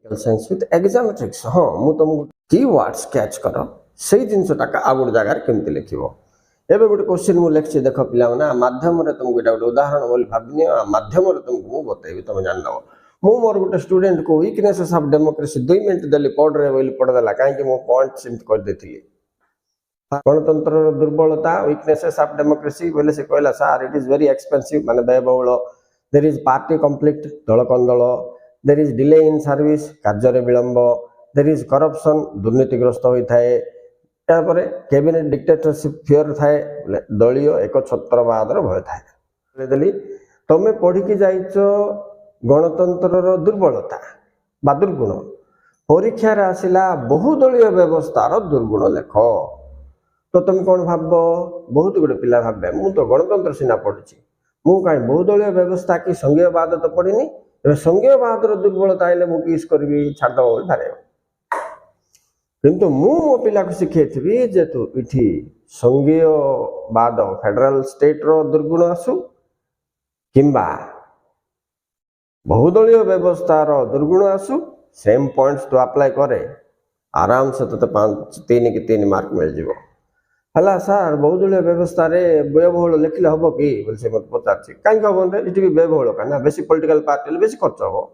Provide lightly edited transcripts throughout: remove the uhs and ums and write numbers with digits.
science with एग्जामेट्रिक्स हाँ मु तुमको कीवर्ड्स कैच कर से जिनटा आ गोटे जगार केमती लिख एवं गोटे क्वेश्चन मुझे लिखी देख पिला मध्यम तुमको यहाँ गोटे उदाहरण बोली भाविनी मध्यम तुमको मुझे बतैबी तुम जानदेव मु मोर गोटे स्टूडेंट को वीकनेसेस ऑफ डेमोक्रेसी 2 मिनट देली पढ़ रहे बोली पढ़देला कहीं मो पॉइंट सेमती करदे गणतंत्र दुर्बलता वीकनेसेस ऑफ डेमोक्रेसी बोले से कहला sir it is very expensive माने व्ययबहुल देयर इज पार्टी कॉन्फ्लिक्ट दल कंदल there is delay in service कार्य विलंब देयर इज करप्शन दुर्नीतिग्रस्त होता है यापर कैबिनेट डिक्टेटरशिप फियर थाए दलीय एक छत्रवादर भय थाए तुम पढ़ी जाइच गणतंत्र दुर्बलता बा दुर्गुण परीक्षा आसला बहुदलीय व्यवस्थार दुर्गुण लेख तो तुम कौन भाव बहुत गुड़े पिला भावे मु तो गणतंत्र सीना पढ़ी मु कहीं बहुदलीय व्यवस्था कि संघीयवाद तो पढ़ी संघीयवाद दुर्बलता आइले मु किस करी छाड़द बोली भारे किंतु मु मो पिला को शिखई जे तू इठी संघीयवाद फेडरल स्टेट रो दुर्गुण आसु किंबा बहुदलीय व्यवस्थार दुर्गुण आसु सेम पॉइंट्स तो अप्लाई करे आराम से तो 3 कि 3 मार्क मिल जाव है सार बहुदलीय व्यवस्था रे व्ययबहुल लिखले हम कि बोले मत पचार कहीं हम ये भी व्ययबहुल कहीं बेसी पॉलिटिकल पार्टी बेसी खर्च हम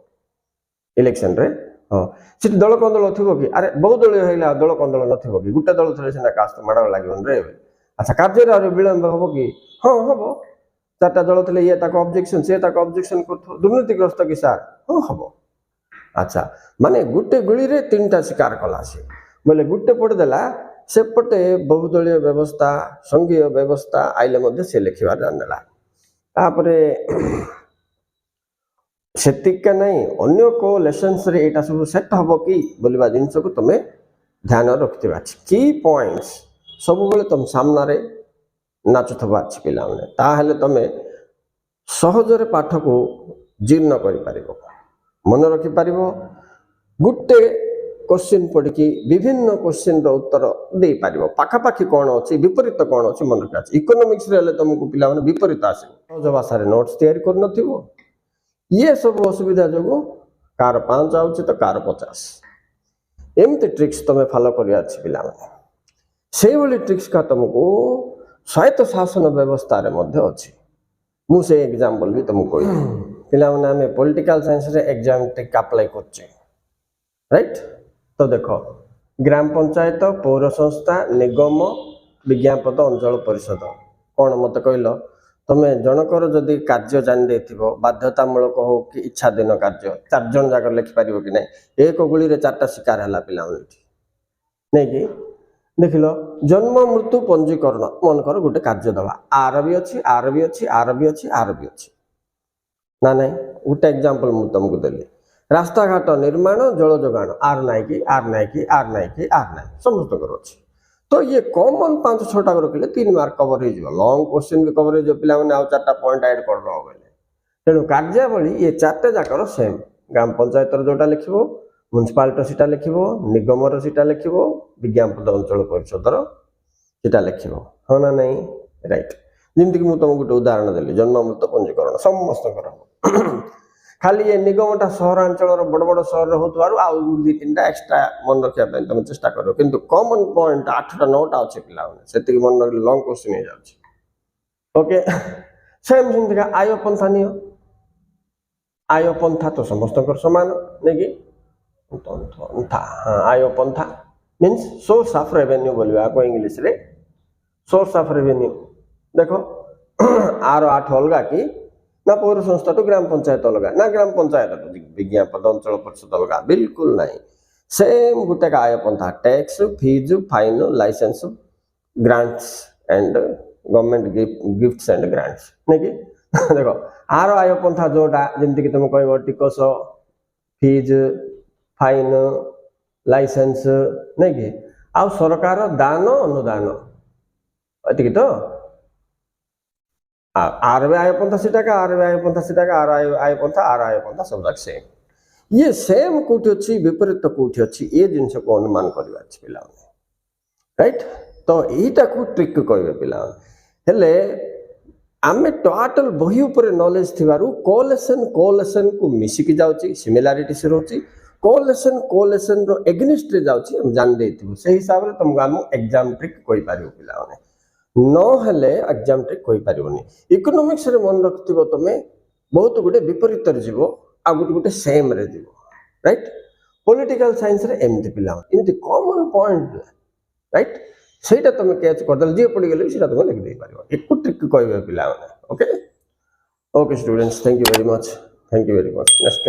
इलेक्शन रे हाँ सी दल कंदल थी कि अरे बहुदलीय है दल कंदल न कि गोटे दल थे सीना कास्ट माड़ लगे अच्छा कार्य विलंब हम कि हाँ हम 4टा दल थे ये ऑब्जेक्शन सी ऑब्जेक्शन कर दुर्नीतिग्रस्त कि सार हाँ हम अच्छा माने गोटे गुली रे 3टा शिकार कला सी बोले गोटे पढ़देला सेपटे बहुदलीय व्यवस्था संघीय व्यवस्था आइले से लिखा जानदेला तापरे सेतिका नहीं अन्य को लेसन्स रे एटा सब सेट हम कि बोलवा जिनस को तुम ध्यान रखिथिबा की पॉइंट्स सब बेले तुम सामना रे नाचुथबा पिला माने ताहेले तुम सहजरे पाठ को जीर्ण करि पारिबो मन रखि पारिबो गुटे क्वेश्चन पढ़ी विभिन्न क्वेश्चन रो उत्तर दे पारिबो पाखापाखि कौन अच्छी विपरीत कौन अच्छी मन रखा इकोनॉमिक्स रे तुमको पिला माने विपरीत आसे सहज भाषा नोट्स तैयारी कर नथिबो ये सब असुविधा जो कार 5 आउछि तो कार 50 एमती ट्रिक्स तुम फॉलो करिया अछि पिला माने से वाली ट्रिक्स का तुमको स्वायत्त शासन व्यवस्था रे मध्य अछि मु से एग्जांपल भी तुमको कहि पिला माने हमें पॉलिटिकल साइंस रे एग्जाम टिक अप्लाई करछे राइट तो देखो ग्राम पंचायत पौर संस्था निगम विज्ञापन अंचल परिषद कौन मत कहल तुम जनकर जदि कार्य जान बाध्यतामूलक हो कि इच्छाधीन कार्य 4 जन जाक लिखिपार कि ना एक गुली रे 4टा शिकार है पिला नहीं कि देख लो जन्म मृत्यु पंजीकरण मनकर गोटे कार्य दवा आर भी अच्छी आर भी अच्छी आर भी अच्छी आर भी अच्छी ना नहीं गोटे एग्जांपल मुझे तुमको देली रास्ता घाट निर्माण जल जोगाण आर नाई कि आर नाई कि आर नाई कि आर नाई समस्त अच्छी तो ये कॉमन 5-6टा रखिले 3 मार्क कवर हो लॉन्ग क्वेश्चन भी कवर हो पिला माने 4टा पॉइंट ऐड कर दो बोले तेणु कार्यावली ये 4टे जाकर सेम ग्राम पंचायत जोटा लिखिबो म्युनिसिपालिटी सीटा लिखिबो निगमर सीटा लिखिबो विज्ञापन अंचल परिषदर सीटा लिखिबो हाँ ना नहीं राइट जमती कि तुमको गोटे उदाहरण देली जन्म मृत्यु पंजीकरण समस्त खाली ये निगमटा सहरांचल बड़ बड़ सहर होतबारु आ 2-3टा एक्स्ट्रा मन रखिया तुम चेष्टा करो किंतु कॉमन पॉइंट 8टा 9टा अच्छे पिला से मन रख लॉन्ग क्वेश्चन हो जाउछि ओके सेम जिंदगी आय पंथा नियो आय पंथा तो समस्त समान नहीं कि पंथा आय पंथा मीन्स सोर्स ऑफ रेवेन्यू बोलबा को इंग्लिश रे सोर्स ऑफ रेवेन्यू देखो आर 8 अलगा कि ना पौर संस्था तो ग्राम पंचायत अलग ना ग्राम पंचायत तो विज्ञापन अंचल परिषद अलग बिल्कुल नहीं सेम गोटे आय पंथा tax fees fine licence grants and government gifts and grants नहीं कि देखो आर आय पंथा जोटा जमती कि तुम कह टिकस फीज फाइन लाइसेंस नहीं कि आ सरकार दान अनुदान एति तो आर आय पंथा सीटा का आर आय पंथा सीटा का आय पंथा सब सेम ये सेम कोठी अच्छी विपरीत कोठी अच्छी ये जिनस को अनुमान करवा पिला राइट तो यहीटा को ट्रिक कहे पिला हेले आमे टोटल बही ऊपर नॉलेज थिबारु कोलेसन को मिसिकी जाउची सिमिलारिटीज रहउची कोलेसन रो एग्निस्ट रे जाउची हम जान देथिबो से हिसाब रे तुमको हम एग्जाम ट्रिक कोइ पारियो पिला माने न हेले एग्जाम ट्रिक कोइ पारियोनी इकोनॉमिक्स रे मन रखथिबो तमे बहुत गुटे विपरीत रे जीवो आ गुटे गुटे सेम रे जीवो राइट पॉलिटिकल साइंस रे एमती पिला इमती कॉमन पॉइंट राइट सेटा तमे कैच कर दल जे पड़ी गेले सेटा तमे लिख दे पारियो एक ट्रिक कहबे पिला माने okay okay students thank you very much next class